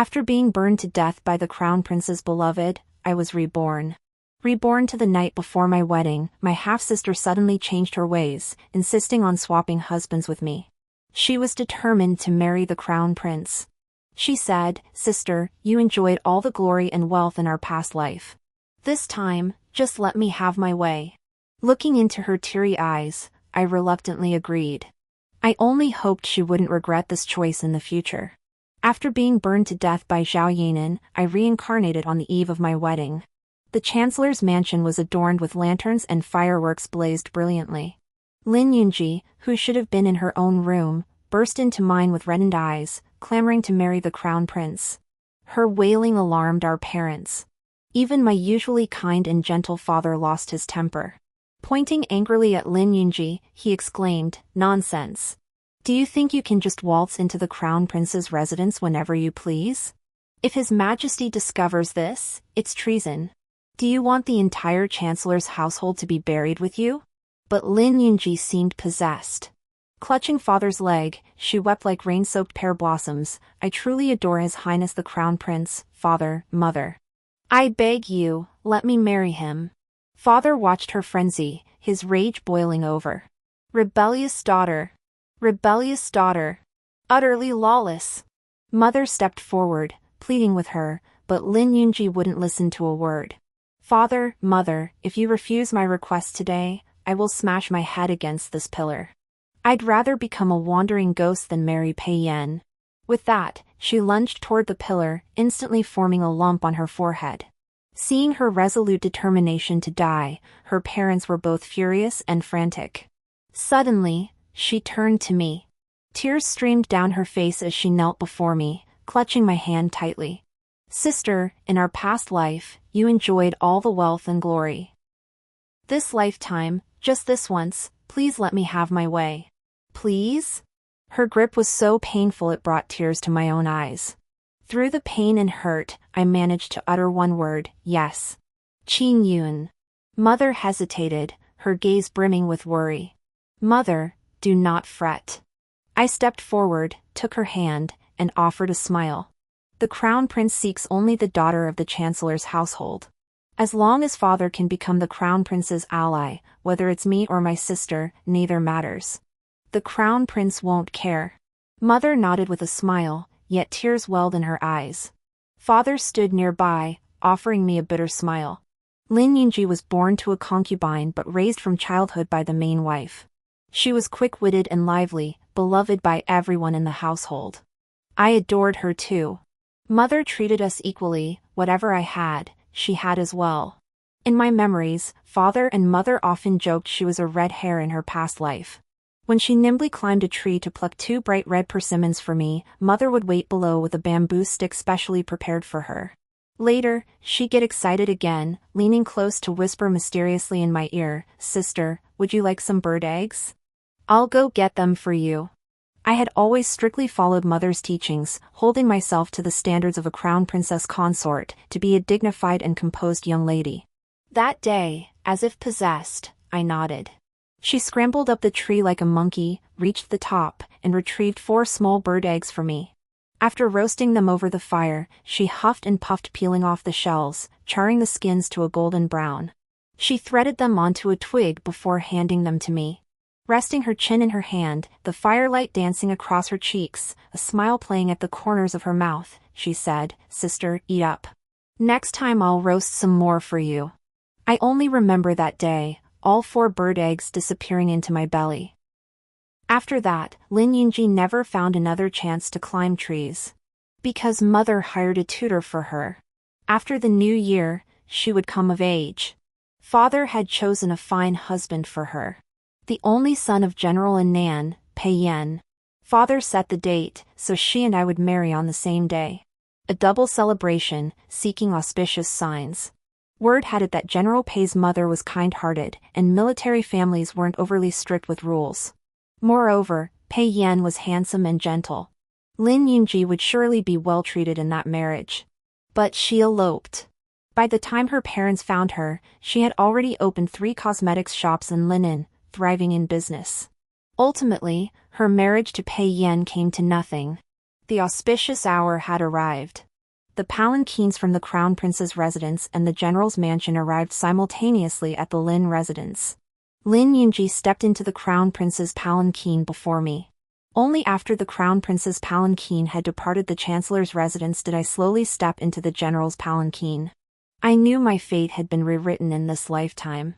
After being burned to death by the crown prince's beloved, I was reborn. Reborn to the night before my wedding, my half-sister suddenly changed her ways, insisting on swapping husbands with me. She was determined to marry the crown prince. She said, "Sister, you enjoyed all the glory and wealth in our past life. This time, just let me have my way." Looking into her teary eyes, I reluctantly agreed. I only hoped she wouldn't regret this choice in the future. After being burned to death by Zhao Yanan, I reincarnated on the eve of my wedding. The chancellor's mansion was adorned with lanterns and fireworks blazed brilliantly. Lin Yunji, who should have been in her own room, burst into mine with reddened eyes, clamoring to marry the crown prince. Her wailing alarmed our parents. Even my usually kind and gentle father lost his temper. Pointing angrily at Lin Yunji, he exclaimed, "Nonsense! Do you think you can just waltz into the crown prince's residence whenever you please? If his majesty discovers this, it's treason. Do you want the entire chancellor's household to be buried with you?" But Lin Yunji seemed possessed. Clutching father's leg, she wept like rain-soaked pear blossoms. "I truly adore His Highness the Crown Prince, father, mother. I beg you, let me marry him." Father watched her frenzy, his rage boiling over. Rebellious daughter. Rebellious daughter. Utterly lawless. Mother stepped forward, pleading with her, but Lin Yunji wouldn't listen to a word. "Father, mother, if you refuse my request today, I will smash my head against this pillar. I'd rather become a wandering ghost than marry Pei Yan." With that, she lunged toward the pillar, instantly forming a lump on her forehead. Seeing her resolute determination to die, her parents were both furious and frantic. Suddenly, she turned to me. Tears streamed down her face as she knelt before me, clutching my hand tightly. "Sister, in our past life, you enjoyed all the wealth and glory. This lifetime, just this once, please let me have my way. Please?" Her grip was so painful it brought tears to my own eyes. Through the pain and hurt, I managed to utter one word, "Yes." "Qing Yun." Mother hesitated, her gaze brimming with worry. "Mother, do not fret." I stepped forward, took her hand, and offered a smile. "The crown prince seeks only the daughter of the chancellor's household. As long as father can become the crown prince's ally, whether it's me or my sister, neither matters. The crown prince won't care." Mother nodded with a smile, yet tears welled in her eyes. Father stood nearby, offering me a bitter smile. Lin Yunji was born to a concubine but raised from childhood by the main wife. She was quick-witted and lively, beloved by everyone in the household. I adored her too. Mother treated us equally, whatever I had, she had as well. In my memories, father and mother often joked she was a red hair in her past life. When she nimbly climbed a tree to pluck 2 bright red persimmons for me, mother would wait below with a bamboo stick specially prepared for her. Later, she'd get excited again, leaning close to whisper mysteriously in my ear, "Sister, would you like some bird eggs? I'll go get them for you." I had always strictly followed mother's teachings, holding myself to the standards of a crown princess consort, to be a dignified and composed young lady. That day, as if possessed, I nodded. She scrambled up the tree like a monkey, reached the top, and retrieved 4 small bird eggs for me. After roasting them over the fire, she huffed and puffed, peeling off the shells, charring the skins to a golden brown. She threaded them onto a twig before handing them to me. Resting her chin in her hand, the firelight dancing across her cheeks, a smile playing at the corners of her mouth, she said, "Sister, eat up. Next time I'll roast some more for you." I only remember that day, all 4 bird eggs disappearing into my belly. After that, Lin Yunji never found another chance to climb trees. Because mother hired a tutor for her. After the new year, she would come of age. Father had chosen a fine husband for her. The only son of General Nan, Pei Yan. Father set the date, so she and I would marry on the same day. A double celebration, seeking auspicious signs. Word had it that General Pei's mother was kind-hearted, and military families weren't overly strict with rules. Moreover, Pei Yan was handsome and gentle. Lin Yunji would surely be well treated in that marriage. But she eloped. By the time her parents found her, she had already opened 3 cosmetics shops in Linen, thriving in business. Ultimately, her marriage to Pei Yan came to nothing. The auspicious hour had arrived. The palanquins from the Crown Prince's residence and the General's mansion arrived simultaneously at the Lin residence. Lin Yunji stepped into the Crown Prince's palanquin before me. Only after the Crown Prince's palanquin had departed the Chancellor's residence did I slowly step into the General's palanquin. I knew my fate had been rewritten in this lifetime.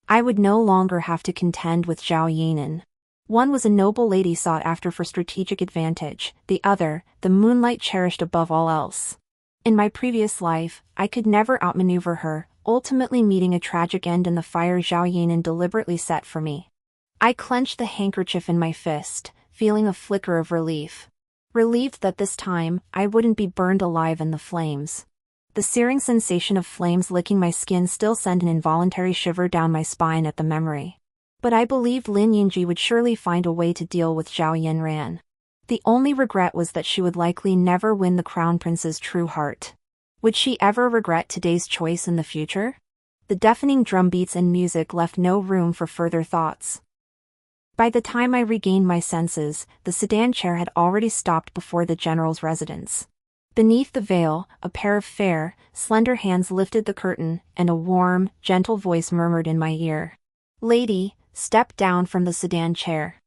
I would no longer have to contend with Zhao Yinan. One was a noble lady sought after for strategic advantage, the other, the moonlight cherished above all else. In my previous life, I could never outmaneuver her, ultimately meeting a tragic end in the fire Zhao Yinan deliberately set for me. I clenched the handkerchief in my fist, feeling a flicker of relief. Relieved that this time, I wouldn't be burned alive in the flames. The searing sensation of flames licking my skin still sent an involuntary shiver down my spine at the memory. But I believed Lin Yunji would surely find a way to deal with Zhao Yanran. The only regret was that she would likely never win the Crown Prince's true heart. Would she ever regret today's choice in the future? The deafening drumbeats and music left no room for further thoughts. By the time I regained my senses, the sedan chair had already stopped before the General's residence. Beneath the veil, a pair of fair, slender hands lifted the curtain, and a warm, gentle voice murmured in my ear. "Lady, step down from the sedan chair."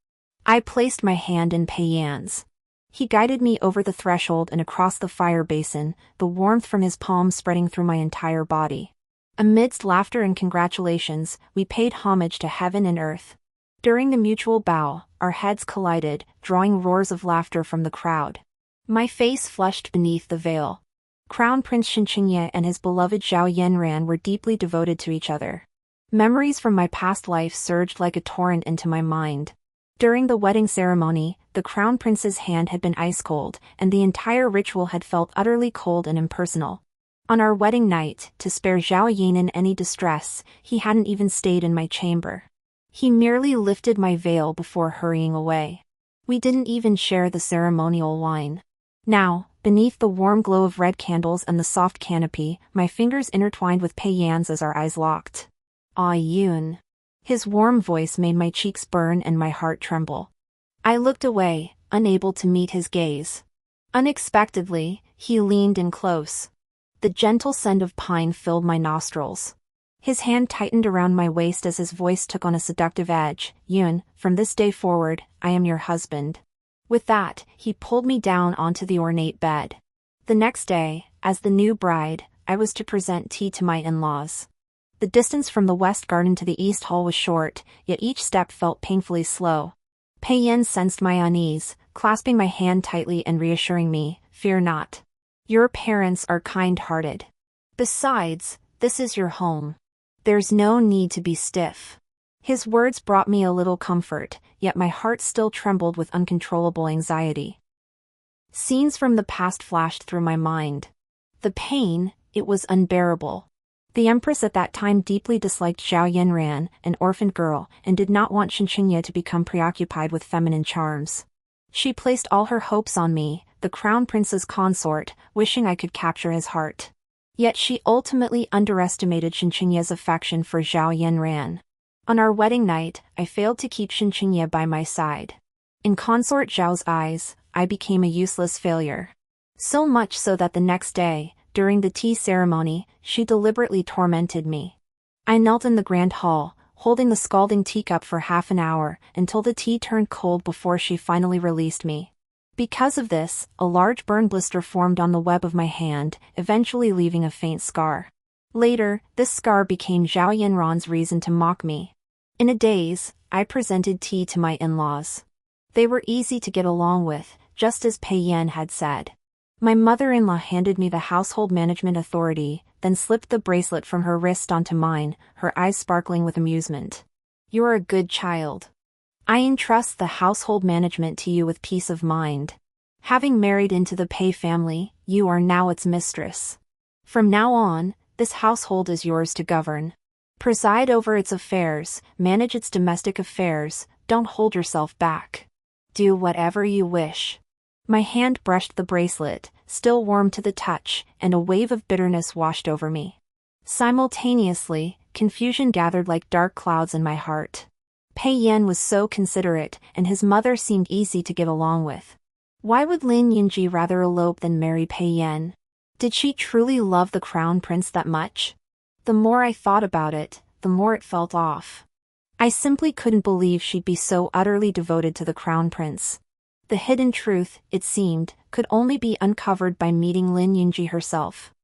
I placed my hand in Pei Yan's. He guided me over the threshold and across the fire basin, the warmth from his palm spreading through my entire body. Amidst laughter and congratulations, we paid homage to heaven and earth. During the mutual bow, our heads collided, drawing roars of laughter from the crowd. My face flushed beneath the veil. Crown Prince Shinqingye and his beloved Zhao Yanran were deeply devoted to each other. Memories from my past life surged like a torrent into my mind. During the wedding ceremony, the Crown Prince's hand had been ice cold, and the entire ritual had felt utterly cold and impersonal. On our wedding night, to spare Zhao Yinan any distress, he hadn't even stayed in my chamber. He merely lifted my veil before hurrying away. We didn't even share the ceremonial wine. Now, beneath the warm glow of red candles and the soft canopy, my fingers intertwined with Pei Yan's as our eyes locked. "Ah Yun." His warm voice made my cheeks burn and my heart tremble. I looked away, unable to meet his gaze. Unexpectedly, he leaned in close. The gentle scent of pine filled my nostrils. His hand tightened around my waist as his voice took on a seductive edge. "Yun, from this day forward, I am your husband." With that, he pulled me down onto the ornate bed. The next day, as the new bride, I was to present tea to my in-laws. The distance from the west garden to the east hall was short, yet each step felt painfully slow. Pei Yan sensed my unease, clasping my hand tightly and reassuring me, "Fear not. Your parents are kind-hearted. Besides, this is your home. There's no need to be stiff." His words brought me a little comfort, yet my heart still trembled with uncontrollable anxiety. Scenes from the past flashed through my mind. The pain, it was unbearable. The Empress at that time deeply disliked Zhao Yanran, an orphaned girl, and did not want Shinqingye to become preoccupied with feminine charms. She placed all her hopes on me, the Crown Prince's consort, wishing I could capture his heart. Yet she ultimately underestimated Shinqingye's affection for Zhao Yanran. On our wedding night, I failed to keep Shinqingye by my side. In consort Zhao's eyes, I became a useless failure. So much so that the next day, during the tea ceremony, she deliberately tormented me. I knelt in the grand hall, holding the scalding teacup for half an hour, until the tea turned cold before she finally released me. Because of this, a large burn blister formed on the web of my hand, eventually leaving a faint scar. Later, this scar became Zhao Yanran's reason to mock me. In a daze, I presented tea to my in-laws. They were easy to get along with, just as Pei Yan had said. My mother-in-law handed me the household management authority, then slipped the bracelet from her wrist onto mine, her eyes sparkling with amusement. "You're a good child. I entrust the household management to you with peace of mind. Having married into the Pei family, you are now its mistress. From now on, this household is yours to govern. Preside over its affairs, manage its domestic affairs, don't hold yourself back. Do whatever you wish." My hand brushed the bracelet, still warm to the touch, and a wave of bitterness washed over me. Simultaneously, confusion gathered like dark clouds in my heart. Pei Yan was so considerate, and his mother seemed easy to get along with. Why would Lin Yunji rather elope than marry Pei Yan? Did she truly love the crown prince that much? The more I thought about it, the more it felt off. I simply couldn't believe she'd be so utterly devoted to the crown prince. The hidden truth, it seemed, could only be uncovered by meeting Lin Yunji herself.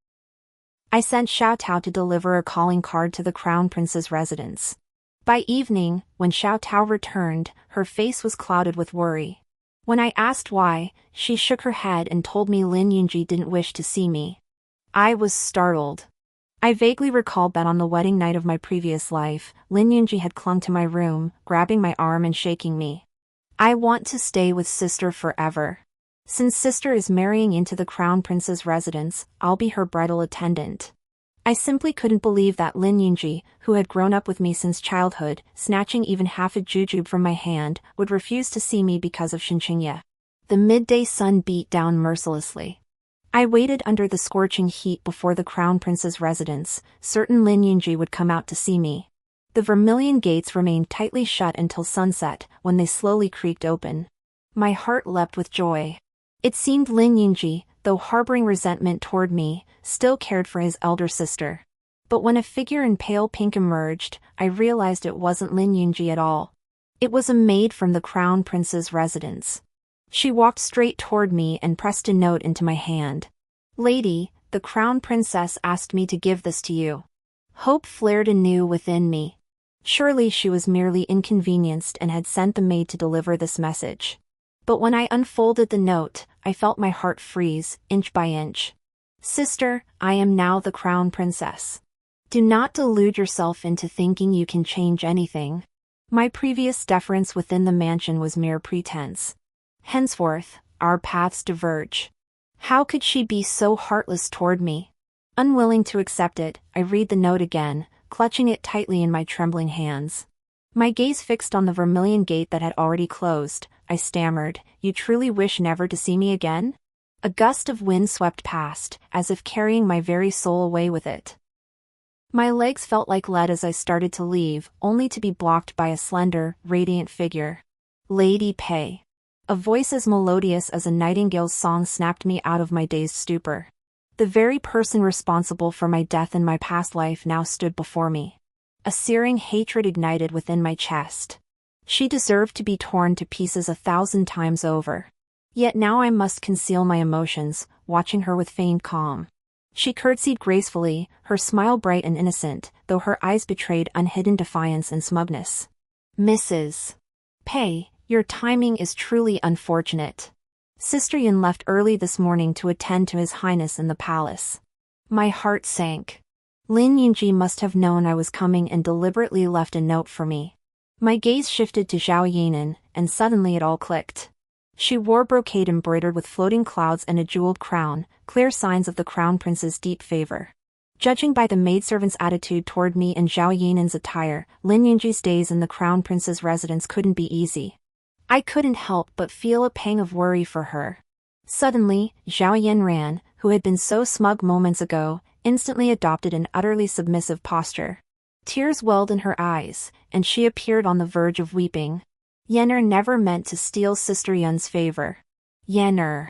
I sent Xiao Tao to deliver a calling card to the crown prince's residence. By evening, when Xiao Tao returned, her face was clouded with worry. When I asked why, she shook her head and told me Lin Yunji didn't wish to see me. I was startled. I vaguely recalled that on the wedding night of my previous life, Lin Yunji had clung to my room, grabbing my arm and shaking me. I want to stay with sister forever. Since sister is marrying into the crown prince's residence, I'll be her bridal attendant. I simply couldn't believe that Lin Yunji, who had grown up with me since childhood, snatching even half a jujube from my hand, would refuse to see me because of Xinqingye. The midday sun beat down mercilessly. I waited under the scorching heat before the crown prince's residence, certain Lin Yunji would come out to see me. The vermilion gates remained tightly shut until sunset, when they slowly creaked open. My heart leapt with joy. It seemed Lin Yunji, though harboring resentment toward me, still cared for his elder sister. But when a figure in pale pink emerged, I realized it wasn't Lin Yunji at all. It was a maid from the crown prince's residence. She walked straight toward me and pressed a note into my hand. "Lady, the crown princess asked me to give this to you." Hope flared anew within me. Surely she was merely inconvenienced and had sent the maid to deliver this message. But when I unfolded the note, I felt my heart freeze, inch by inch. "Sister, I am now the crown princess. Do not delude yourself into thinking you can change anything. My previous deference within the mansion was mere pretense. Henceforth, our paths diverge." How could she be so heartless toward me? Unwilling to accept it, I read the note again, clutching it tightly in my trembling hands. My gaze fixed on the vermilion gate that had already closed, I stammered, "You truly wish never to see me again?" A gust of wind swept past, as if carrying my very soul away with it. My legs felt like lead as I started to leave, only to be blocked by a slender, radiant figure. Lady Pei. A voice as melodious as a nightingale's song snapped me out of my dazed stupor. The very person responsible for my death in my past life now stood before me. A searing hatred ignited within my chest. She deserved to be torn to pieces 1,000 times over. Yet now I must conceal my emotions, watching her with feigned calm. She curtsied gracefully, her smile bright and innocent, though her eyes betrayed unhidden defiance and smugness. "Mrs. Pei, your timing is truly unfortunate. Sister Yan left early this morning to attend to His Highness in the palace." My heart sank. Lin Yunji must have known I was coming and deliberately left a note for me. My gaze shifted to Zhao Yinan, and suddenly it all clicked. She wore brocade embroidered with floating clouds and a jeweled crown, clear signs of the crown prince's deep favor. Judging by the maidservant's attitude toward me and Zhao Yinan's attire, Lin Yunji's days in the crown prince's residence couldn't be easy. I couldn't help but feel a pang of worry for her. Suddenly, Zhao Yanran, who had been so smug moments ago, instantly adopted an utterly submissive posture. Tears welled in her eyes, and she appeared on the verge of weeping. Yenner never meant to steal Sister Yun's favor. Yenner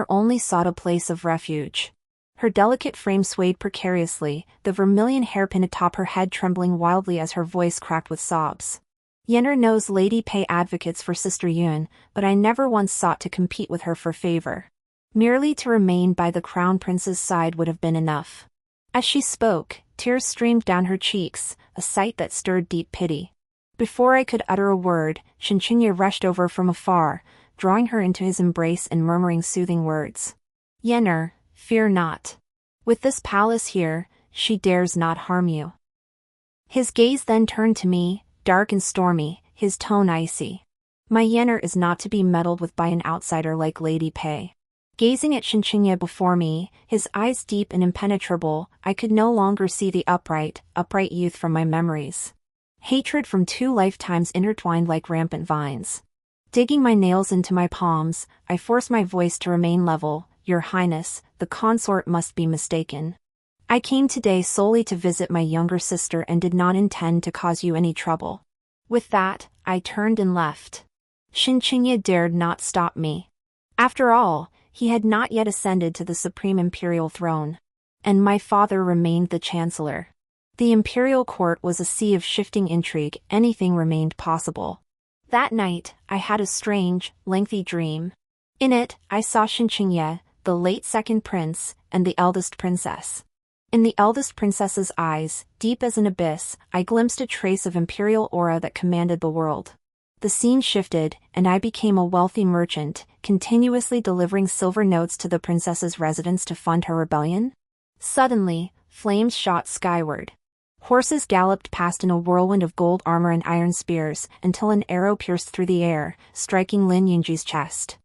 only sought a place of refuge. Her delicate frame swayed precariously, the vermilion hairpin atop her head trembling wildly as her voice cracked with sobs. Yenner knows Lady Pei advocates for Sister Yun, but I never once sought to compete with her for favor. Merely to remain by the crown prince's side would have been enough. As she spoke, tears streamed down her cheeks, a sight that stirred deep pity. Before I could utter a word, Xinqingye rushed over from afar, drawing her into his embrace and murmuring soothing words. "Yenner, fear not. With this palace here, she dares not harm you." His gaze then turned to me, dark and stormy, his tone icy. "My Yenner is not to be meddled with by an outsider like Lady Pei." Gazing at Xinqingye before me, his eyes deep and impenetrable, I could no longer see the upright youth from my memories. Hatred from 2 lifetimes intertwined like rampant vines. Digging my nails into my palms, I forced my voice to remain level. "Your Highness, the consort must be mistaken. I came today solely to visit my younger sister and did not intend to cause you any trouble." With that, I turned and left. Xinqingye dared not stop me. After all, he had not yet ascended to the supreme imperial throne. And my father remained the chancellor. The imperial court was a sea of shifting intrigue, anything remained possible. That night, I had a strange, lengthy dream. In it, I saw Xinqingye, the late second prince, and the eldest princess. In the eldest princess's eyes, deep as an abyss, I glimpsed a trace of imperial aura that commanded the world. The scene shifted, and I became a wealthy merchant, continuously delivering silver notes to the princess's residence to fund her rebellion. Suddenly, flames shot skyward. Horses galloped past in a whirlwind of gold armor and iron spears, until an arrow pierced through the air, striking Lin Yunji's chest.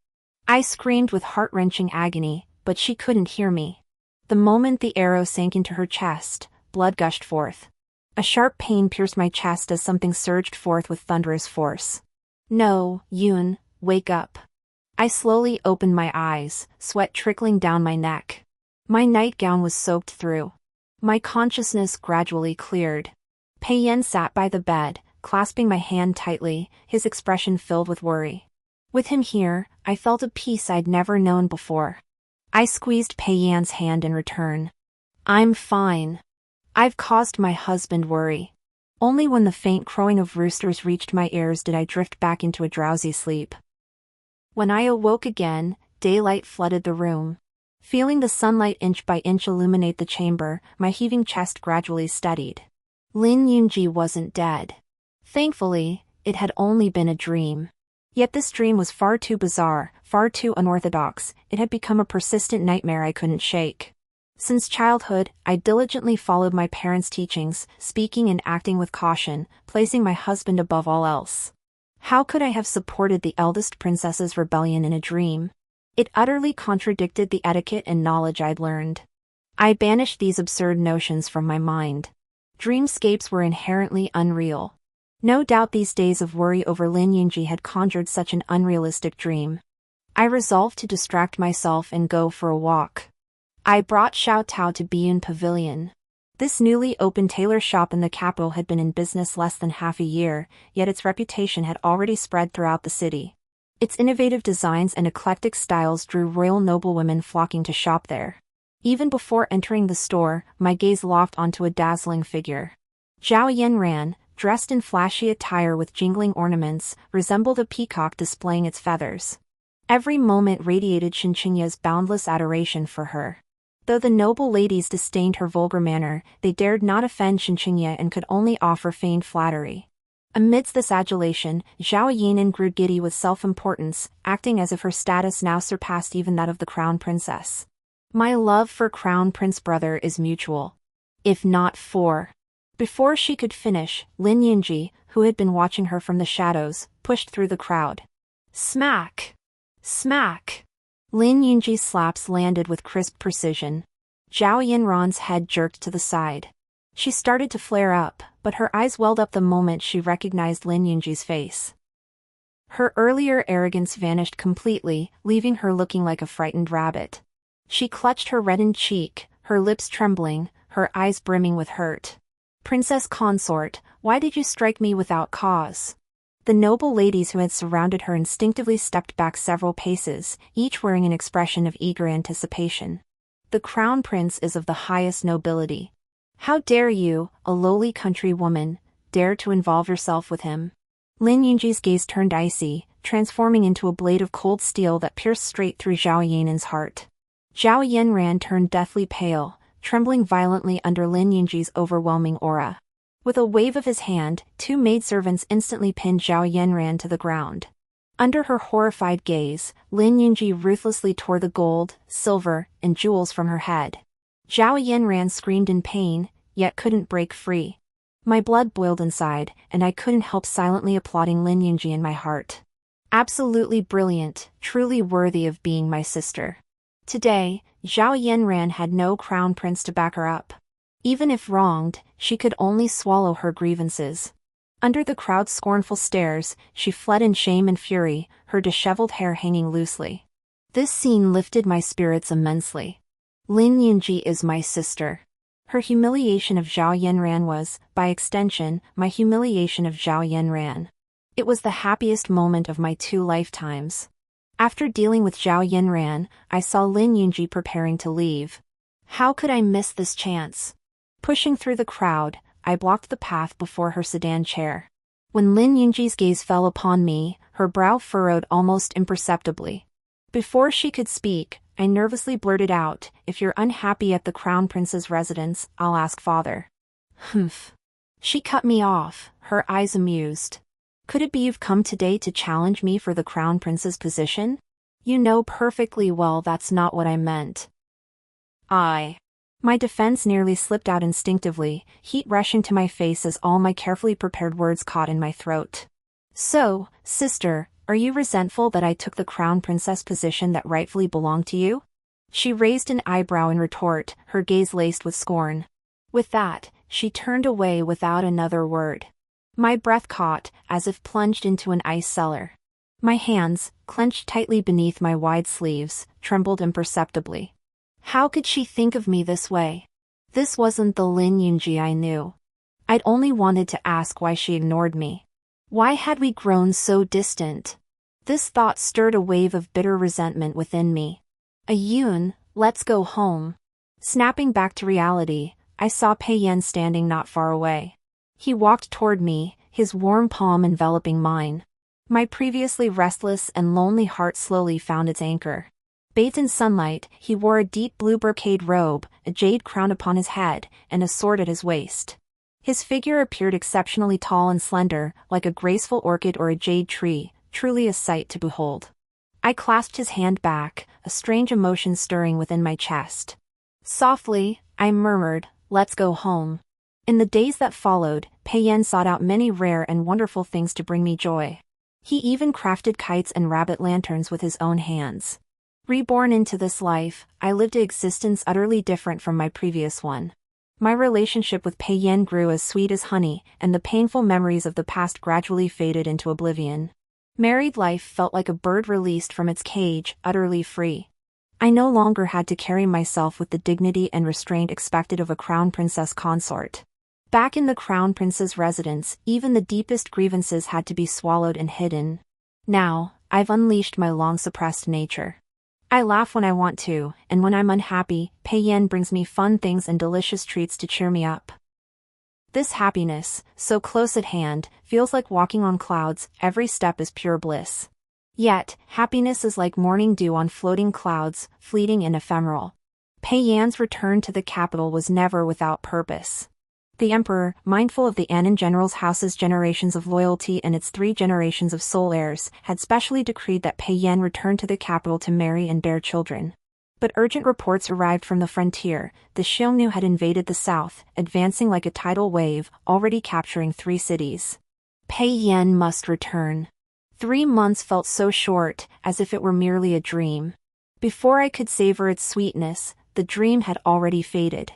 I screamed with heart-wrenching agony, but she couldn't hear me. The moment the arrow sank into her chest, blood gushed forth. A sharp pain pierced my chest as something surged forth with thunderous force. "No, Yun, wake up." I slowly opened my eyes, sweat trickling down my neck. My nightgown was soaked through. My consciousness gradually cleared. Pei Yan sat by the bed, clasping my hand tightly, his expression filled with worry. With him here, I felt a peace I'd never known before. I squeezed Pei Yan's hand in return. "I'm fine. I've caused my husband worry." Only when the faint crowing of roosters reached my ears did I drift back into a drowsy sleep. When I awoke again, daylight flooded the room. Feeling the sunlight inch by inch illuminate the chamber, my heaving chest gradually steadied. Lin Yunji wasn't dead. Thankfully, it had only been a dream. Yet this dream was far too bizarre, far too unorthodox. It had become a persistent nightmare I couldn't shake. Since childhood, I diligently followed my parents' teachings, speaking and acting with caution, placing my husband above all else. How could I have supported the eldest princess's rebellion in a dream? It utterly contradicted the etiquette and knowledge I'd learned. I banished these absurd notions from my mind. Dreamscapes were inherently unreal. No doubt these days of worry over Lin Yunji had conjured such an unrealistic dream. I resolved to distract myself and go for a walk. I brought Xiao Tao to Biyun Pavilion. This newly opened tailor shop in the capital had been in business less than half a year, yet its reputation had already spread throughout the city. Its innovative designs and eclectic styles drew royal noblewomen flocking to shop there. Even before entering the store, my gaze locked onto a dazzling figure. Zhao Yanran, dressed in flashy attire with jingling ornaments, resembled a peacock displaying its feathers. Every moment radiated Xinqingye's boundless adoration for her. Though the noble ladies disdained her vulgar manner, they dared not offend Xinqingye and could only offer feigned flattery. Amidst this adulation, Zhao Yanran grew giddy with self-importance, acting as if her status now surpassed even that of the crown princess. "My love for crown prince brother is mutual. If not for..." Before she could finish, Lin Yunji, who had been watching her from the shadows, pushed through the crowd. Smack! Smack! Lin Yunji's slaps landed with crisp precision. Zhao Yanran's head jerked to the side. She started to flare up, but her eyes welled up the moment she recognized Lin Yunji's face. Her earlier arrogance vanished completely, leaving her looking like a frightened rabbit. She clutched her reddened cheek, her lips trembling, her eyes brimming with hurt. "Princess consort, why did you strike me without cause?" The noble ladies who had surrounded her instinctively stepped back several paces, each wearing an expression of eager anticipation. "The crown prince is of the highest nobility. How dare you, a lowly country woman, dare to involve yourself with him?" Lin Yunji's gaze turned icy, transforming into a blade of cold steel that pierced straight through Zhao Yanran's heart. Zhao Yanran turned deathly pale, trembling violently under Lin Yunji's overwhelming aura. With a wave of his hand, two maidservants instantly pinned Zhao Yanran to the ground. Under her horrified gaze, Lin Yunji ruthlessly tore the gold, silver, and jewels from her head. Zhao Yanran screamed in pain, yet couldn't break free. My blood boiled inside, and I couldn't help silently applauding Lin Yunji in my heart. Absolutely brilliant, truly worthy of being my sister. Today, Zhao Yanran had no crown prince to back her up. Even if wronged, she could only swallow her grievances. Under the crowd's scornful stares, she fled in shame and fury, her disheveled hair hanging loosely. This scene lifted my spirits immensely. Lin Yunji is my sister. Her humiliation of Zhao Yanran was, by extension, my humiliation of Zhao Yanran. It was the happiest moment of my 2 lifetimes. After dealing with Zhao Yinran, I saw Lin Yunji preparing to leave. How could I miss this chance? Pushing through the crowd, I blocked the path before her sedan chair. When Lin Yunji's gaze fell upon me, her brow furrowed almost imperceptibly. Before she could speak, I nervously blurted out, "If you're unhappy at the Crown Prince's residence, I'll ask father." Humph. She cut me off, her eyes amused. "Could it be you've come today to challenge me for the Crown Prince's position? You know perfectly well that's not what I meant." My defense nearly slipped out instinctively, heat rushing to my face as all my carefully prepared words caught in my throat. "So, sister, are you resentful that I took the Crown Princess position that rightfully belonged to you?" She raised an eyebrow in retort, her gaze laced with scorn. With that, she turned away without another word. My breath caught, as if plunged into an ice cellar. My hands, clenched tightly beneath my wide sleeves, trembled imperceptibly. How could she think of me this way? This wasn't the Lin Yunji I knew. I'd only wanted to ask why she ignored me. Why had we grown so distant? This thought stirred a wave of bitter resentment within me. "Ayun, let's go home." Snapping back to reality, I saw Pei Yan standing not far away. He walked toward me, his warm palm enveloping mine. My previously restless and lonely heart slowly found its anchor. Bathed in sunlight, he wore a deep blue brocade robe, a jade crown upon his head, and a sword at his waist. His figure appeared exceptionally tall and slender, like a graceful orchid or a jade tree, truly a sight to behold. I clasped his hand back, a strange emotion stirring within my chest. Softly, I murmured, "Let's go home." In the days that followed, Pei Yan sought out many rare and wonderful things to bring me joy. He even crafted kites and rabbit lanterns with his own hands. Reborn into this life, I lived an existence utterly different from my previous one. My relationship with Pei Yan grew as sweet as honey, and the painful memories of the past gradually faded into oblivion. Married life felt like a bird released from its cage, utterly free. I no longer had to carry myself with the dignity and restraint expected of a crown princess consort. Back in the crown prince's residence, even the deepest grievances had to be swallowed and hidden. Now, I've unleashed my long-suppressed nature. I laugh when I want to, and when I'm unhappy, Pei Yan brings me fun things and delicious treats to cheer me up. This happiness, so close at hand, feels like walking on clouds, every step is pure bliss. Yet, happiness is like morning dew on floating clouds, fleeting and ephemeral. Pei Yan's return to the capital was never without purpose. The emperor, mindful of the Anan general's house's generations of loyalty and its 3 generations of sole heirs, had specially decreed that Pei Yan return to the capital to marry and bear children. But urgent reports arrived from the frontier. The Xiongnu had invaded the south, advancing like a tidal wave, already capturing 3 cities. Pei Yan must return. 3 months felt so short, as if it were merely a dream. Before I could savor its sweetness, the dream had already faded.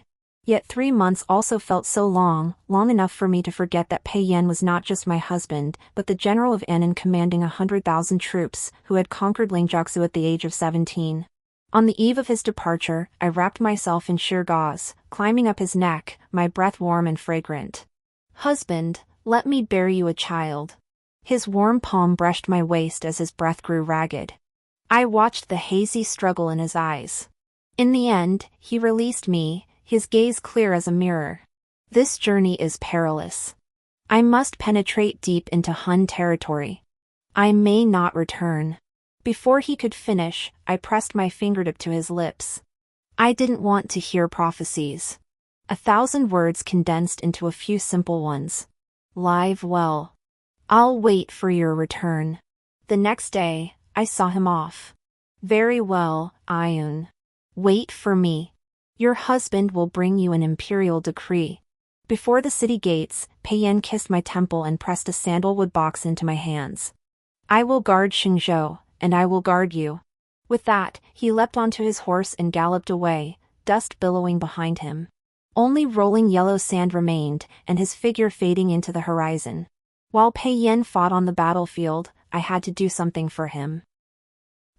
Yet 3 months also felt so long, long enough for me to forget that Pei Yan was not just my husband, but the general of Anan commanding 100,000 troops, who had conquered Langjiaxu at the age of 17. On the eve of his departure, I wrapped myself in sheer gauze, climbing up his neck, my breath warm and fragrant. "Husband, let me bear you a child." His warm palm brushed my waist as his breath grew ragged. I watched the hazy struggle in his eyes. In the end, he released me, his gaze clear as a mirror. "This journey is perilous. I must penetrate deep into Hun territory. I may not return." Before he could finish, I pressed my fingertip to his lips. I didn't want to hear prophecies. 1,000 words condensed into a few simple ones. "Live well. I'll wait for your return." The next day, I saw him off. "Very well, Ayun. Wait for me. Your husband will bring you an imperial decree." Before the city gates, Pei Yan kissed my temple and pressed a sandalwood box into my hands. "I will guard Xingzhou, and I will guard you." With that, he leapt onto his horse and galloped away, dust billowing behind him. Only rolling yellow sand remained, and his figure fading into the horizon. While Pei Yan fought on the battlefield, I had to do something for him.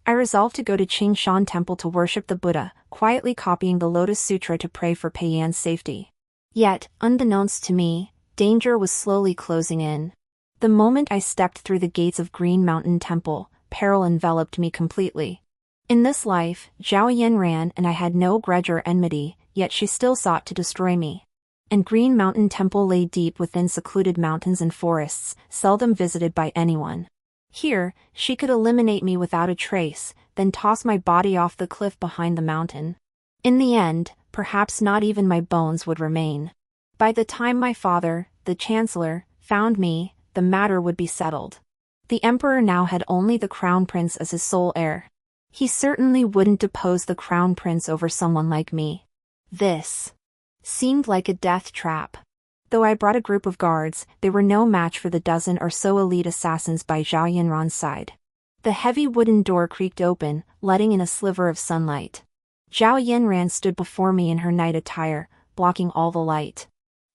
I resolved to go to Qingshan Temple to worship the Buddha, quietly copying the Lotus Sutra to pray for Pei Yan's safety. Yet, unbeknownst to me, danger was slowly closing in. The moment I stepped through the gates of Green Mountain Temple, peril enveloped me completely. In this life, Zhao Yanran and I had no grudge or enmity, yet she still sought to destroy me. And Green Mountain Temple lay deep within secluded mountains and forests, seldom visited by anyone. Here, she could eliminate me without a trace, then toss my body off the cliff behind the mountain. In the end, perhaps not even my bones would remain. By the time my father, the Chancellor, found me, the matter would be settled. The Emperor now had only the Crown Prince as his sole heir. He certainly wouldn't depose the Crown Prince over someone like me. This seemed like a death trap. Though I brought a group of guards, they were no match for the dozen or so elite assassins by Zhao Yanran's side. The heavy wooden door creaked open, letting in a sliver of sunlight. Zhao Yanran stood before me in her night attire, blocking all the light.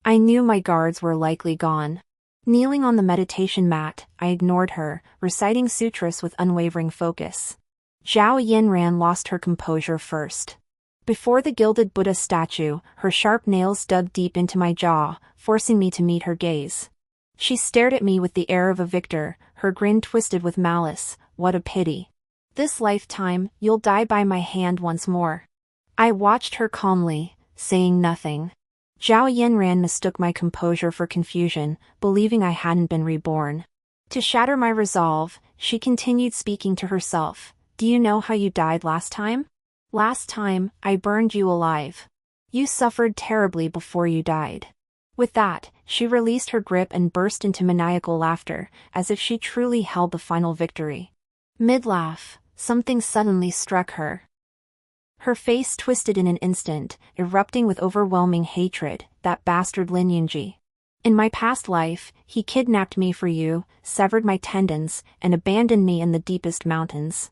I knew my guards were likely gone. Kneeling on the meditation mat, I ignored her, reciting sutras with unwavering focus. Zhao Yanran lost her composure first. Before the gilded Buddha statue, her sharp nails dug deep into my jaw, forcing me to meet her gaze. She stared at me with the air of a victor, her grin twisted with malice. What a pity. This lifetime, you'll die by my hand once more. I watched her calmly, saying nothing. Zhao Yanran mistook my composure for confusion, believing I hadn't been reborn. To shatter my resolve, she continued speaking to herself. Do you know how you died last time? Last time, I burned you alive. You suffered terribly before you died. With that, she released her grip and burst into maniacal laughter, as if she truly held the final victory. Mid-laugh, something suddenly struck her. Her face twisted in an instant, erupting with overwhelming hatred. That bastard Lin Yunji. In my past life, he kidnapped me for you, severed my tendons, and abandoned me in the deepest mountains.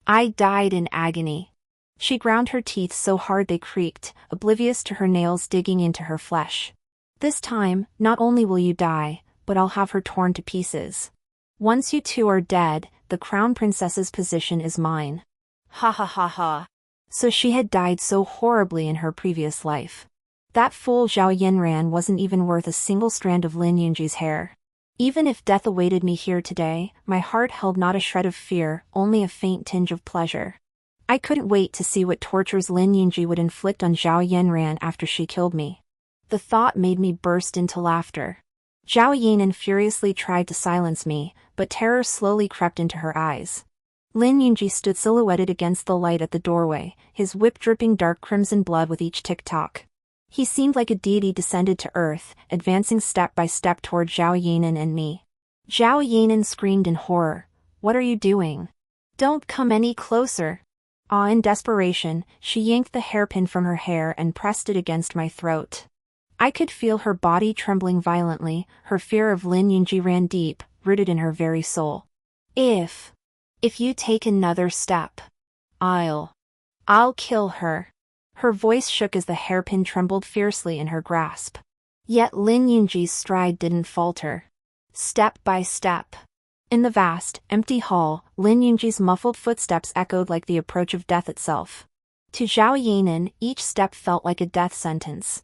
I died in agony. She ground her teeth so hard they creaked, oblivious to her nails digging into her flesh. This time, not only will you die, but I'll have her torn to pieces. Once you two are dead, the Crown Princess's position is mine. Ha ha ha ha. So she had died so horribly in her previous life. That fool Zhao Yanran wasn't even worth a single strand of Lin Yunji's hair. Even if death awaited me here today, my heart held not a shred of fear, only a faint tinge of pleasure. I couldn't wait to see what tortures Lin Yunji would inflict on Zhao Yanran after she killed me. The thought made me burst into laughter. Zhao Yanran furiously tried to silence me, but terror slowly crept into her eyes. Lin Yunji stood silhouetted against the light at the doorway, his whip dripping dark crimson blood with each tick-tock. He seemed like a deity descended to earth, advancing step by step toward Zhao Yanran and me. Zhao Yanran screamed in horror. What are you doing? Don't come any closer. In desperation, she yanked the hairpin from her hair and pressed it against my throat. I could feel her body trembling violently, her fear of Lin Yunji ran deep, rooted in her very soul. If you take another step, I'll kill her. Her voice shook as the hairpin trembled fiercely in her grasp. Yet Lin Yunji's stride didn't falter. Step by step. In the vast, empty hall, Lin Yunji's muffled footsteps echoed like the approach of death itself. To Zhao Yanran, each step felt like a death sentence.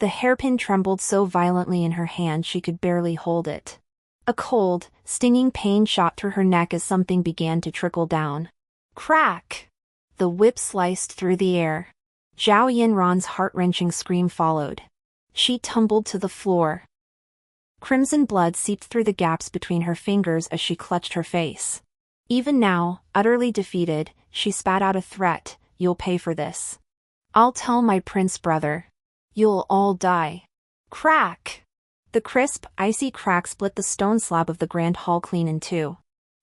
The hairpin trembled so violently in her hand she could barely hold it. A cold, stinging pain shot through her neck as something began to trickle down. Crack! The whip sliced through the air. Zhao Yanran's heart-wrenching scream followed. She tumbled to the floor. Crimson blood seeped through the gaps between her fingers as she clutched her face. Even now, utterly defeated, she spat out a threat. You'll pay for this. I'll tell my prince brother. You'll all die. Crack! The crisp, icy crack split the stone slab of the grand hall clean in two.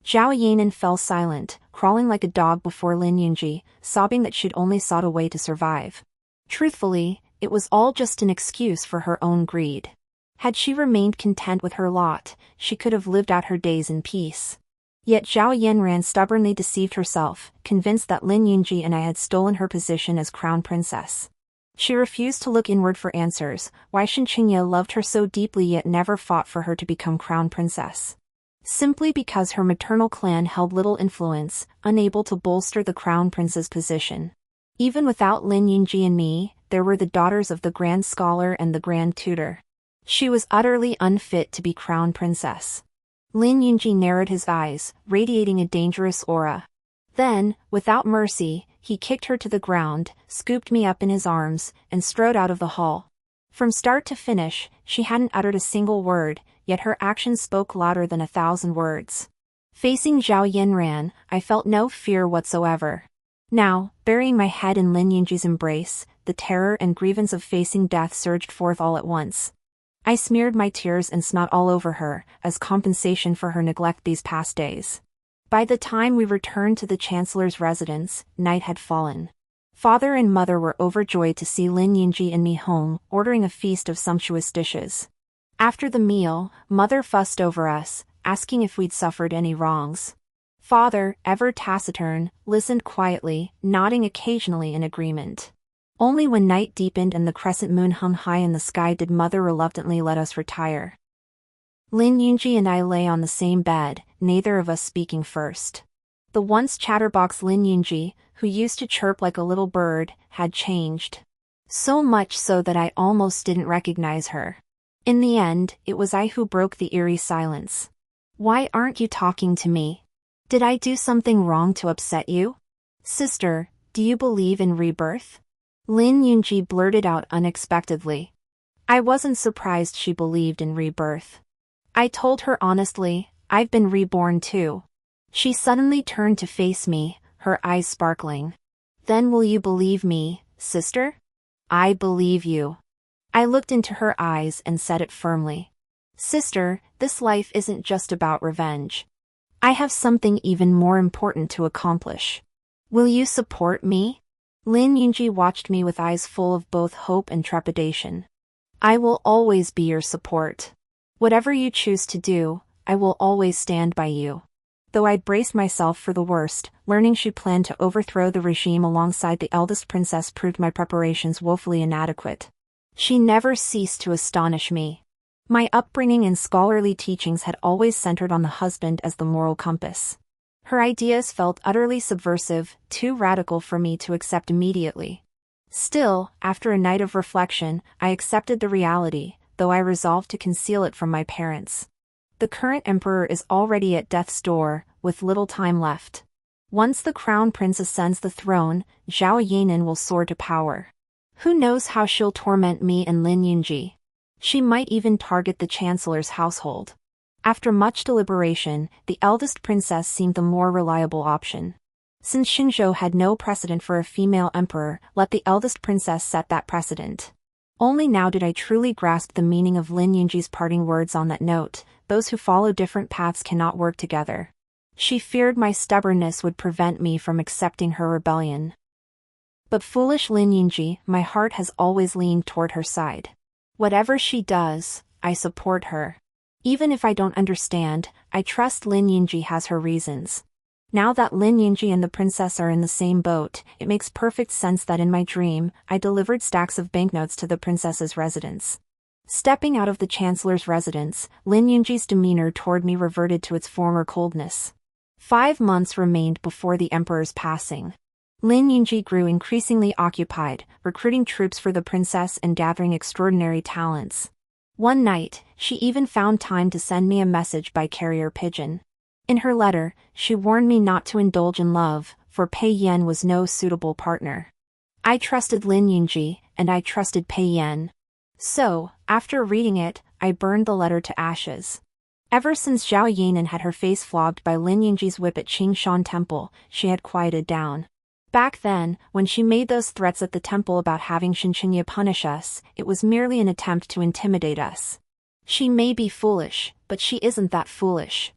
Zhao Yanran fell silent, crawling like a dog before Lin Yunji, sobbing that she'd only sought a way to survive. Truthfully, it was all just an excuse for her own greed. Had she remained content with her lot, she could have lived out her days in peace. Yet Zhao Yanran stubbornly deceived herself, convinced that Lin Yunji and I had stolen her position as crown princess. She refused to look inward for answers, why Shinchinya loved her so deeply yet never fought for her to become crown princess. Simply because her maternal clan held little influence, unable to bolster the crown prince's position. Even without Lin Yunji and me, there were the daughters of the grand scholar and the grand tutor. She was utterly unfit to be crown princess. Lin Yunji narrowed his eyes, radiating a dangerous aura. Then, without mercy, he kicked her to the ground, scooped me up in his arms, and strode out of the hall. From start to finish, she hadn't uttered a single word, yet her actions spoke louder than 1,000 words. Facing Zhao Yinran, I felt no fear whatsoever. Now, burying my head in Lin Yunji's embrace, the terror and grievance of facing death surged forth all at once. I smeared my tears and snot all over her, as compensation for her neglect these past days. By the time we returned to the Chancellor's residence, night had fallen. Father and Mother were overjoyed to see Lin Yunji and me home, ordering a feast of sumptuous dishes. After the meal, Mother fussed over us, asking if we'd suffered any wrongs. Father, ever taciturn, listened quietly, nodding occasionally in agreement. Only when night deepened and the crescent moon hung high in the sky did Mother reluctantly let us retire. Lin Yunji and I lay on the same bed, neither of us speaking first. The once chatterbox Lin Yunji, who used to chirp like a little bird, had changed. So much so that I almost didn't recognize her. In the end, it was I who broke the eerie silence. "Why aren't you talking to me? Did I do something wrong to upset you? Sister, do you believe in rebirth?" Lin Yunji blurted out unexpectedly. I wasn't surprised she believed in rebirth. I told her honestly, I've been reborn too. She suddenly turned to face me, her eyes sparkling. "Then will you believe me, sister?" "I believe you." I looked into her eyes and said it firmly. "Sister, this life isn't just about revenge. I have something even more important to accomplish. Will you support me?" Lin Yunji watched me with eyes full of both hope and trepidation. "I will always be your support. Whatever you choose to do, I will always stand by you." Though I braced myself for the worst, learning she planned to overthrow the regime alongside the eldest princess proved my preparations woefully inadequate. She never ceased to astonish me. My upbringing and scholarly teachings had always centered on the husband as the moral compass. Her ideas felt utterly subversive, too radical for me to accept immediately. Still, after a night of reflection, I accepted the reality, though I resolved to conceal it from my parents. The current emperor is already at death's door, with little time left. Once the crown prince ascends the throne, Zhao Yinan will soar to power. Who knows how she'll torment me and Lin Yunji? She might even target the chancellor's household. After much deliberation, the eldest princess seemed the more reliable option. Since Xinzhou had no precedent for a female emperor, let the eldest princess set that precedent. Only now did I truly grasp the meaning of Lin Yunji's parting words on that note: "Those who follow different paths cannot work together." She feared my stubbornness would prevent me from accepting her rebellion. But foolish Lin Yunji, my heart has always leaned toward her side. Whatever she does, I support her. Even if I don't understand, I trust Lin Yunji has her reasons. Now that Lin Yunji and the princess are in the same boat, it makes perfect sense that in my dream, I delivered stacks of banknotes to the princess's residence. Stepping out of the chancellor's residence, Lin Yunji's demeanor toward me reverted to its former coldness. 5 months remained before the emperor's passing. Lin Yunji grew increasingly occupied, recruiting troops for the princess and gathering extraordinary talents. One night, she even found time to send me a message by carrier pigeon. In her letter, she warned me not to indulge in love, for Pei Yan was no suitable partner. I trusted Lin Yunji, and I trusted Pei Yan. So, after reading it, I burned the letter to ashes. Ever since Zhao Yinan had her face flogged by Lin Yunji's whip at Qingshan Temple, she had quieted down. Back then, when she made those threats at the temple about having Xinqinya punish us, it was merely an attempt to intimidate us. She may be foolish, but she isn't that foolish.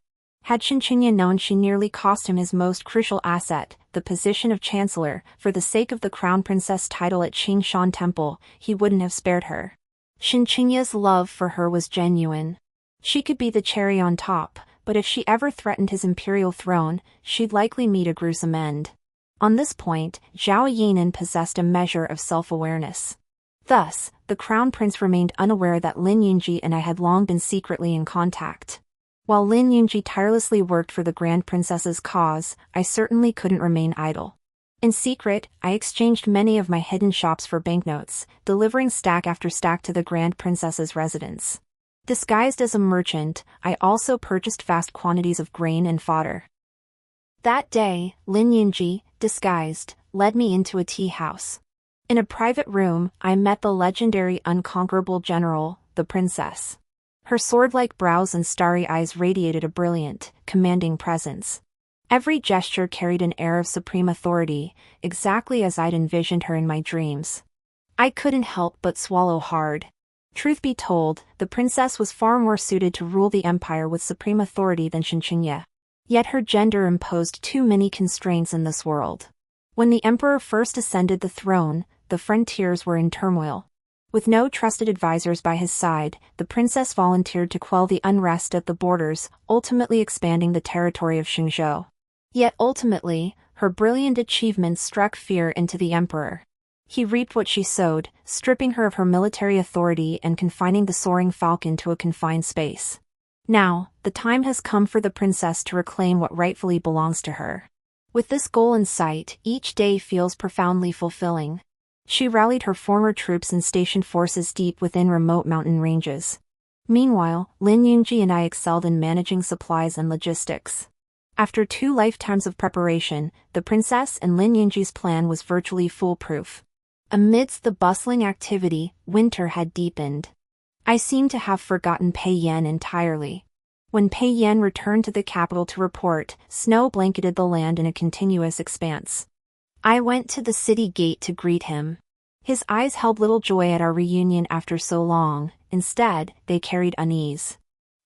Had Xinqinya known she nearly cost him his most crucial asset, the position of chancellor, for the sake of the crown princess title at Qingshan Temple, he wouldn't have spared her. Xinqinya's love for her was genuine. She could be the cherry on top, but if she ever threatened his imperial throne, she'd likely meet a gruesome end. On this point, Zhao Yinan possessed a measure of self-awareness. Thus, the crown prince remained unaware that Lin Yunji and I had long been secretly in contact. While Lin Yunji tirelessly worked for the grand princess's cause, I certainly couldn't remain idle. In secret, I exchanged many of my hidden shops for banknotes, delivering stack after stack to the grand princess's residence. Disguised as a merchant, I also purchased vast quantities of grain and fodder. That day, Lin Yunji, disguised, led me into a tea house. In a private room, I met the legendary unconquerable general, the princess. Her sword-like brows and starry eyes radiated a brilliant, commanding presence. Every gesture carried an air of supreme authority, exactly as I'd envisioned her in my dreams. I couldn't help but swallow hard. Truth be told, the princess was far more suited to rule the empire with supreme authority than Shinchinya. Yet her gender imposed too many constraints in this world. When the emperor first ascended the throne, the frontiers were in turmoil. With no trusted advisors by his side, the princess volunteered to quell the unrest at the borders, ultimately expanding the territory of Xingzhou. Yet ultimately, her brilliant achievements struck fear into the emperor. He reaped what she sowed, stripping her of her military authority and confining the soaring falcon to a confined space. Now, the time has come for the princess to reclaim what rightfully belongs to her. With this goal in sight, each day feels profoundly fulfilling. She rallied her former troops and stationed forces deep within remote mountain ranges. Meanwhile, Lin Yunji and I excelled in managing supplies and logistics. After 2 lifetimes of preparation, the princess and Lin Yunji's plan was virtually foolproof. Amidst the bustling activity, winter had deepened. I seemed to have forgotten Pei Yan entirely. When Pei Yan returned to the capital to report, snow blanketed the land in a continuous expanse. I went to the city gate to greet him. His eyes held little joy at our reunion after so long, instead, they carried unease.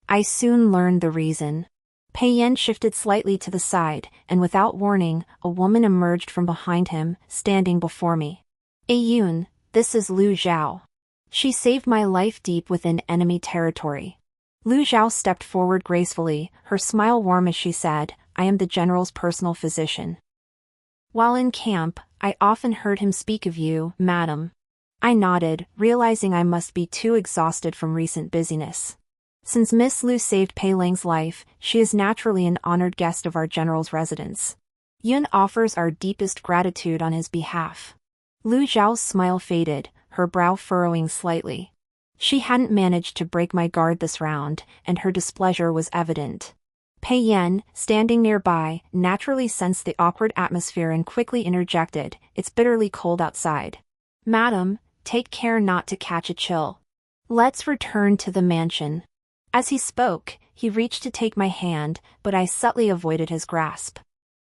I soon learned the reason. Pei Yan shifted slightly to the side, and without warning, a woman emerged from behind him, standing before me. Yun, this is Lu Zhao. She saved my life deep within enemy territory. Lu Zhao stepped forward gracefully, her smile warm as she said, I am the general's personal physician. While in camp, I often heard him speak of you, madam. I nodded, realizing I must be too exhausted from recent busyness. Since Miss Lu saved Pei Lang's life, she is naturally an honored guest of our general's residence. Yun offers our deepest gratitude on his behalf. Lu Zhao's smile faded, her brow furrowing slightly. She hadn't managed to break my guard this round, and her displeasure was evident. Pei Yan, standing nearby, naturally sensed the awkward atmosphere and quickly interjected, it's bitterly cold outside. Madam, take care not to catch a chill. Let's return to the mansion. As he spoke, he reached to take my hand, but I subtly avoided his grasp.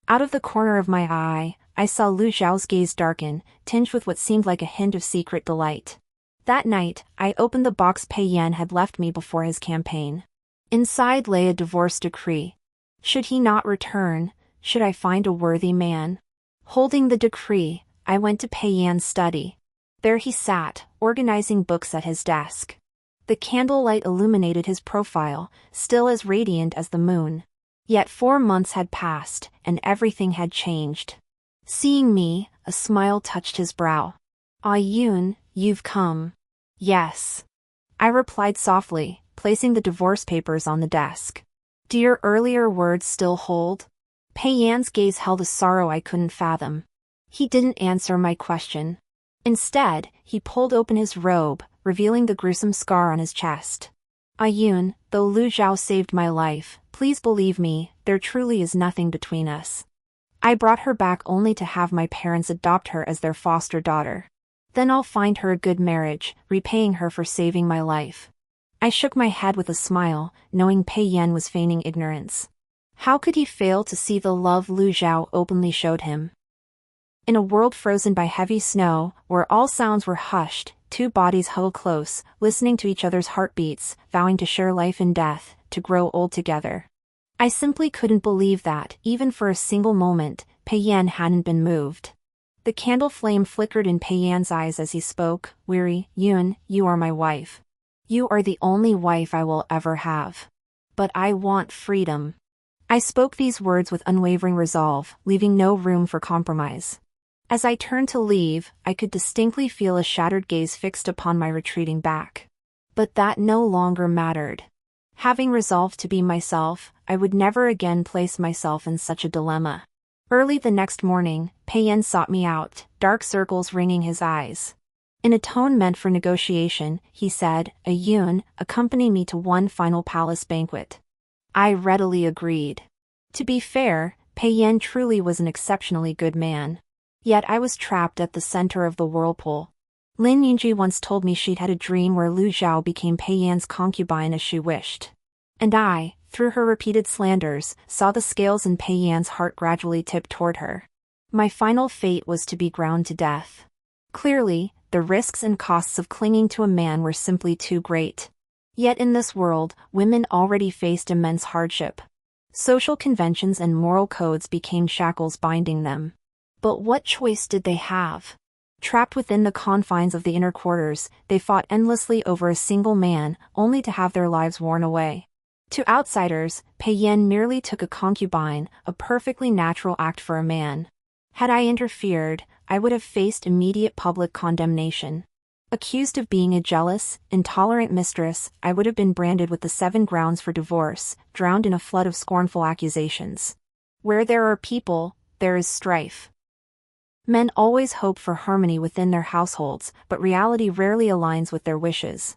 Out of the corner of my eye, I saw Lu Zhao's gaze darken, tinged with what seemed like a hint of secret delight. That night, I opened the box Pei Yan had left me before his campaign. Inside lay a divorce decree. Should he not return, should I find a worthy man? Holding the decree, I went to Pei Yan's study. There he sat, organizing books at his desk. The candlelight illuminated his profile, still as radiant as the moon. Yet 4 months had passed, and everything had changed. Seeing me, a smile touched his brow. Ah Yun, you've come. Yes. I replied softly, placing the divorce papers on the desk. Do your earlier words still hold? Pei Yan's gaze held a sorrow I couldn't fathom. He didn't answer my question. Instead, he pulled open his robe, revealing the gruesome scar on his chest. Ah Yun, though Lu Zhao saved my life, please believe me, there truly is nothing between us. I brought her back only to have my parents adopt her as their foster daughter. Then I'll find her a good marriage, repaying her for saving my life. I shook my head with a smile, knowing Pei Yan was feigning ignorance. How could he fail to see the love Lu Zhao openly showed him? In a world frozen by heavy snow, where all sounds were hushed, 2 bodies huddled close, listening to each other's heartbeats, vowing to share life and death, to grow old together. I simply couldn't believe that, even for a single moment, Pei Yan hadn't been moved. The candle flame flickered in Pei Yan's eyes as he spoke, weary, Yun, you are my wife. You are the only wife I will ever have. But I want freedom. I spoke these words with unwavering resolve, leaving no room for compromise. As I turned to leave, I could distinctly feel a shattered gaze fixed upon my retreating back. But that no longer mattered. Having resolved to be myself, I would never again place myself in such a dilemma. Early the next morning, Pei Yan sought me out, dark circles ringing his eyes. In a tone meant for negotiation, he said, "A Yun, accompany me to one final palace banquet." I readily agreed. To be fair, Pei Yan truly was an exceptionally good man. Yet I was trapped at the center of the whirlpool. Lin Yunji once told me she'd had a dream where Lu Zhao became Pei Yan's concubine as she wished. And I, through her repeated slanders, saw the scales in Pei Yan's heart gradually tip toward her. My final fate was to be ground to death. Clearly, the risks and costs of clinging to a man were simply too great. Yet in this world, women already faced immense hardship. Social conventions and moral codes became shackles binding them. But what choice did they have? Trapped within the confines of the inner quarters, they fought endlessly over a single man, only to have their lives worn away. To outsiders, Pei Yan merely took a concubine, a perfectly natural act for a man. Had I interfered, I would have faced immediate public condemnation. Accused of being a jealous, intolerant mistress, I would have been branded with the 7 grounds for divorce, drowned in a flood of scornful accusations. Where there are people, there is strife. Men always hope for harmony within their households, but reality rarely aligns with their wishes.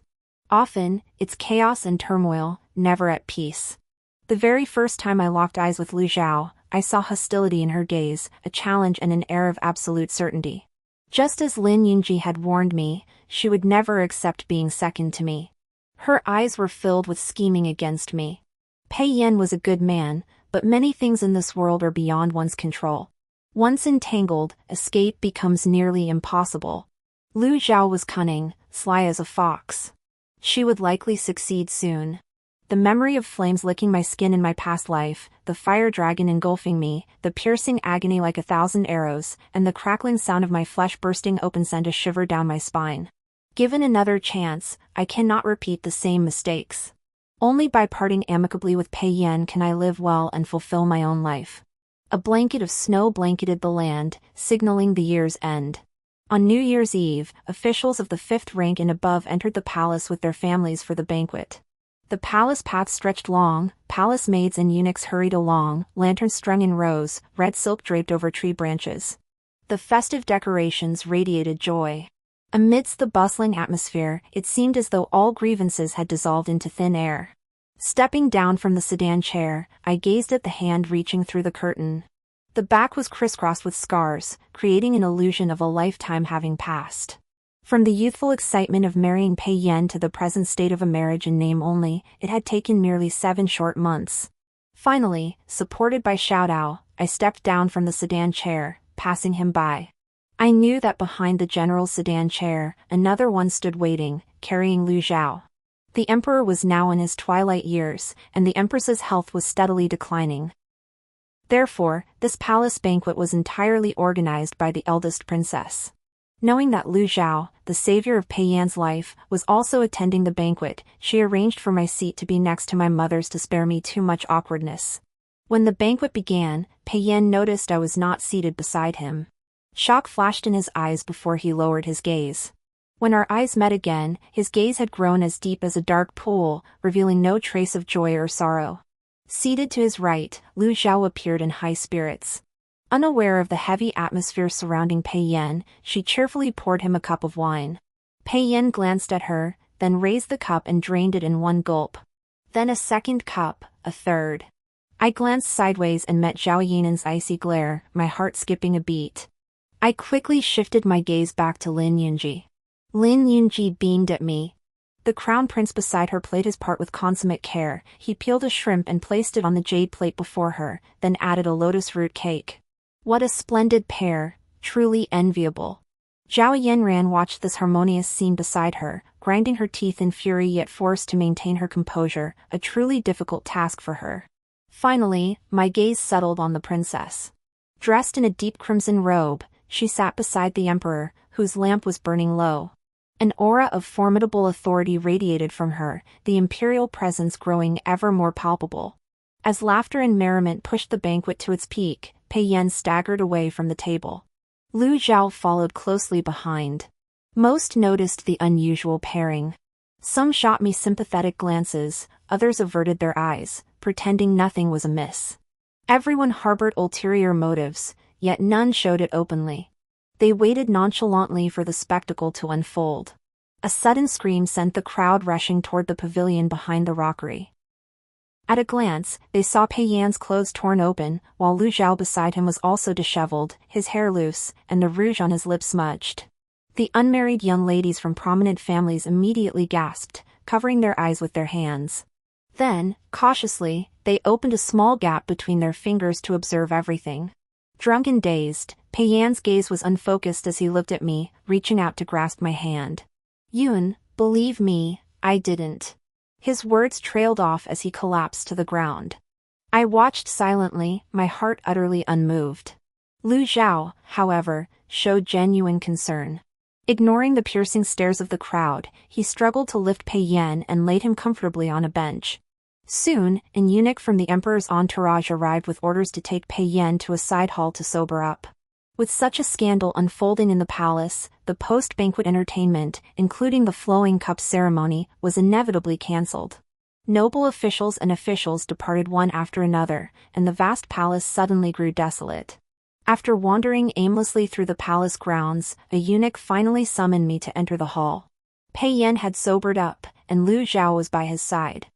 Often, it's chaos and turmoil, never at peace. The very first time I locked eyes with Lu Zhao, I saw hostility in her gaze, a challenge and an air of absolute certainty. Just as Lin Yunji had warned me, she would never accept being second to me. Her eyes were filled with scheming against me. Pei Yan was a good man, but many things in this world are beyond one's control. Once entangled, escape becomes nearly impossible. Lu Zhao was cunning, sly as a fox. She would likely succeed soon. The memory of flames licking my skin in my past life, the fire dragon engulfing me, the piercing agony like 1,000 arrows, and the crackling sound of my flesh bursting open sent a shiver down my spine. Given another chance, I cannot repeat the same mistakes. Only by parting amicably with Pei Yan can I live well and fulfill my own life. A blanket of snow blanketed the land, signaling the year's end. On New Year's Eve, officials of the 5th rank and above entered the palace with their families for the banquet. The palace path stretched long, palace maids and eunuchs hurried along, lanterns strung in rows, red silk draped over tree branches. The festive decorations radiated joy. Amidst the bustling atmosphere, it seemed as though all grievances had dissolved into thin air. Stepping down from the sedan chair, I gazed at the hand reaching through the curtain. The back was crisscrossed with scars, creating an illusion of a lifetime having passed. From the youthful excitement of marrying Pei Yan to the present state of a marriage in name only, it had taken merely 7 short months. Finally, supported by Xiaodao, I stepped down from the sedan chair, passing him by. I knew that behind the general's sedan chair, another one stood waiting, carrying Lu Zhao. The emperor was now in his twilight years, and the empress's health was steadily declining. Therefore, this palace banquet was entirely organized by the eldest princess. Knowing that Lu Zhao, the savior of Pei Yan's life, was also attending the banquet, she arranged for my seat to be next to my mother's to spare me too much awkwardness. When the banquet began, Pei Yan noticed I was not seated beside him. Shock flashed in his eyes before he lowered his gaze. When our eyes met again, his gaze had grown as deep as a dark pool, revealing no trace of joy or sorrow. Seated to his right, Lu Zhao appeared in high spirits. Unaware of the heavy atmosphere surrounding Pei Yan, she cheerfully poured him a cup of wine. Pei Yan glanced at her, then raised the cup and drained it in one gulp. Then a second cup, a third. I glanced sideways and met Zhao Yinan's icy glare, my heart skipping a beat. I quickly shifted my gaze back to Lin Yunji. Lin Yunji beamed at me. The crown prince beside her played his part with consummate care. He peeled a shrimp and placed it on the jade plate before her, then added a lotus root cake. What a splendid pair, truly enviable. Zhao Yanran watched this harmonious scene beside her, grinding her teeth in fury yet forced to maintain her composure, a truly difficult task for her. Finally, my gaze settled on the princess. Dressed in a deep crimson robe, she sat beside the emperor, whose lamp was burning low. An aura of formidable authority radiated from her, the imperial presence growing ever more palpable. As laughter and merriment pushed the banquet to its peak, Pei Yan staggered away from the table. Lu Zhao followed closely behind. Most noticed the unusual pairing. Some shot me sympathetic glances, others averted their eyes, pretending nothing was amiss. Everyone harbored ulterior motives, yet none showed it openly. They waited nonchalantly for the spectacle to unfold. A sudden scream sent the crowd rushing toward the pavilion behind the rockery. At a glance, they saw Pei Yan's clothes torn open, while Lu Zhao beside him was also disheveled, his hair loose, and the rouge on his lips smudged. The unmarried young ladies from prominent families immediately gasped, covering their eyes with their hands. Then, cautiously, they opened a small gap between their fingers to observe everything. Drunk and dazed, Pei Yan's gaze was unfocused as he looked at me, reaching out to grasp my hand. "Yun, believe me, I didn't." His words trailed off as he collapsed to the ground. I watched silently, my heart utterly unmoved. Lu Zhao, however, showed genuine concern. Ignoring the piercing stares of the crowd, he struggled to lift Pei Yan and laid him comfortably on a bench. Soon, an eunuch from the emperor's entourage arrived with orders to take Pei Yan to a side hall to sober up. With such a scandal unfolding in the palace, the post-banquet entertainment, including the flowing cup ceremony, was inevitably cancelled. Noble officials and officials departed one after another, and the vast palace suddenly grew desolate. After wandering aimlessly through the palace grounds, a eunuch finally summoned me to enter the hall. Pei Yan had sobered up, and Lu Zhao was by his side.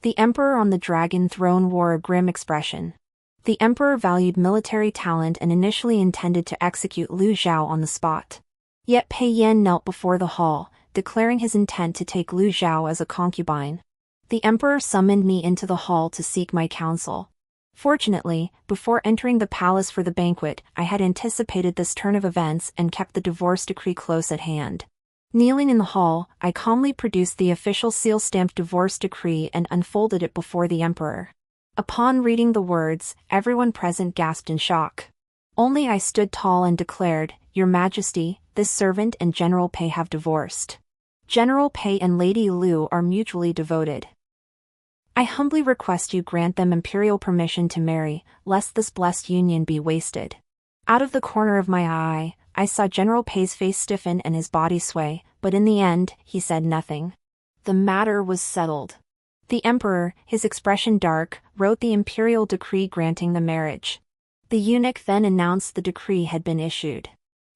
The emperor on the dragon throne wore a grim expression. The emperor valued military talent and initially intended to execute Lu Zhao on the spot. Yet Pei Yan knelt before the hall, declaring his intent to take Lu Zhao as a concubine. The emperor summoned me into the hall to seek my counsel. Fortunately, before entering the palace for the banquet, I had anticipated this turn of events and kept the divorce decree close at hand. Kneeling in the hall, I calmly produced the official seal-stamped divorce decree and unfolded it before the emperor. Upon reading the words, everyone present gasped in shock. Only I stood tall and declared, "Your Majesty, this servant and General Pei have divorced. General Pei and Lady Lu are mutually devoted. I humbly request you grant them imperial permission to marry, lest this blessed union be wasted." Out of the corner of my eye, I saw General Pei's face stiffen and his body sway, but in the end, he said nothing. The matter was settled. The emperor, his expression dark, wrote the imperial decree granting the marriage. The eunuch then announced the decree had been issued.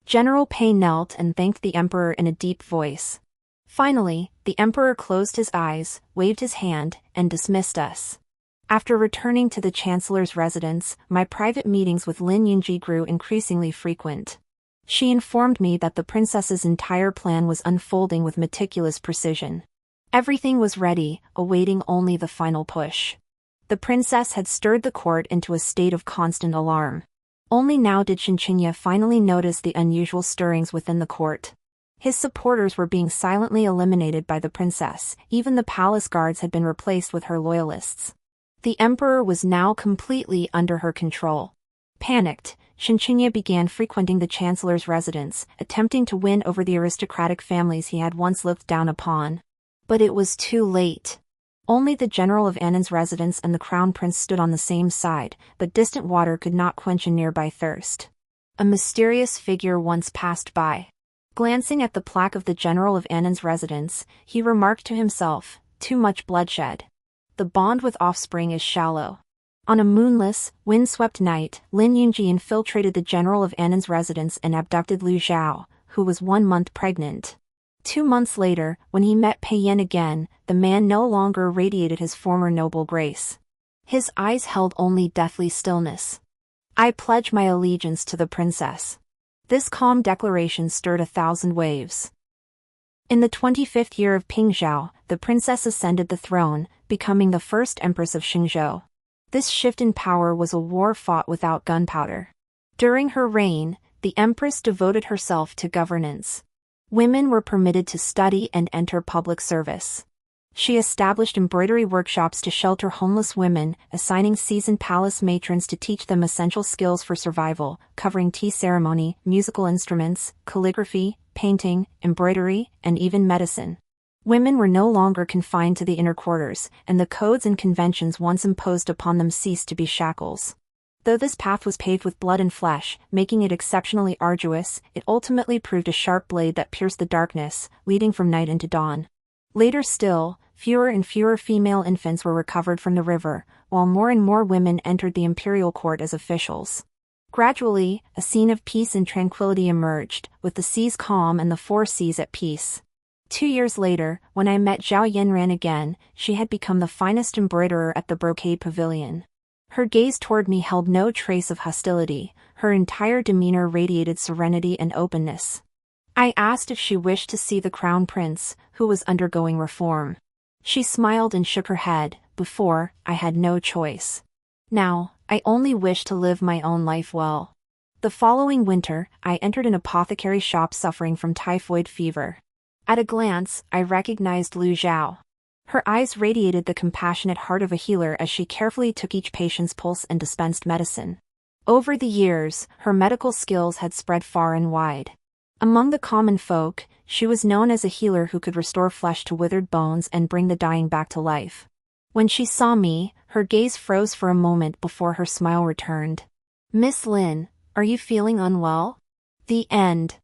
General Pei knelt and thanked the emperor in a deep voice. Finally, the emperor closed his eyes, waved his hand, and dismissed us. After returning to the chancellor's residence, my private meetings with Lin Yunji grew increasingly frequent. She informed me that the princess's entire plan was unfolding with meticulous precision. Everything was ready, awaiting only the final push. The princess had stirred the court into a state of constant alarm. Only now did Shinchinya finally notice the unusual stirrings within the court. His supporters were being silently eliminated by the princess, even the palace guards had been replaced with her loyalists. The emperor was now completely under her control. Panicked, Shinchinya began frequenting the chancellor's residence, attempting to win over the aristocratic families he had once looked down upon. But it was too late. Only the general of Annan's residence and the crown prince stood on the same side, but distant water could not quench a nearby thirst. A mysterious figure once passed by. Glancing at the plaque of the general of Annan's residence, he remarked to himself, "Too much bloodshed. The bond with offspring is shallow." On a moonless, wind-swept night, Lin Yunji infiltrated the general of Annan's residence and abducted Lu Zhao, who was 1 month pregnant. 2 months later, when he met Pei Yan again, the man no longer radiated his former noble grace. His eyes held only deathly stillness. "I pledge my allegiance to the princess." This calm declaration stirred 1,000 waves. In the 25th year of Pingzhao, the princess ascended the throne, becoming the first empress of Xingzhou. This shift in power was a war fought without gunpowder. During her reign, the empress devoted herself to governance. Women were permitted to study and enter public service. She established embroidery workshops to shelter homeless women, assigning seasoned palace matrons to teach them essential skills for survival, covering tea ceremony, musical instruments, calligraphy, painting, embroidery, and even medicine. Women were no longer confined to the inner quarters, and the codes and conventions once imposed upon them ceased to be shackles. Though this path was paved with blood and flesh, making it exceptionally arduous, it ultimately proved a sharp blade that pierced the darkness, leading from night into dawn. Later still, fewer and fewer female infants were recovered from the river, while more and more women entered the imperial court as officials. Gradually, a scene of peace and tranquility emerged, with the seas calm and the four seas at peace. 2 years later, when I met Zhao Yanran again, she had become the finest embroiderer at the brocade pavilion. Her gaze toward me held no trace of hostility, her entire demeanor radiated serenity and openness. I asked if she wished to see the crown prince, who was undergoing reform. She smiled and shook her head. Before, I had no choice. Now, I only wish to live my own life well. The following winter, I entered an apothecary shop suffering from typhoid fever. At a glance, I recognized Lu Zhao. Her eyes radiated the compassionate heart of a healer as she carefully took each patient's pulse and dispensed medicine. Over the years, her medical skills had spread far and wide. Among the common folk, she was known as a healer who could restore flesh to withered bones and bring the dying back to life. When she saw me, her gaze froze for a moment before her smile returned. "Miss Lin, are you feeling unwell?" The end.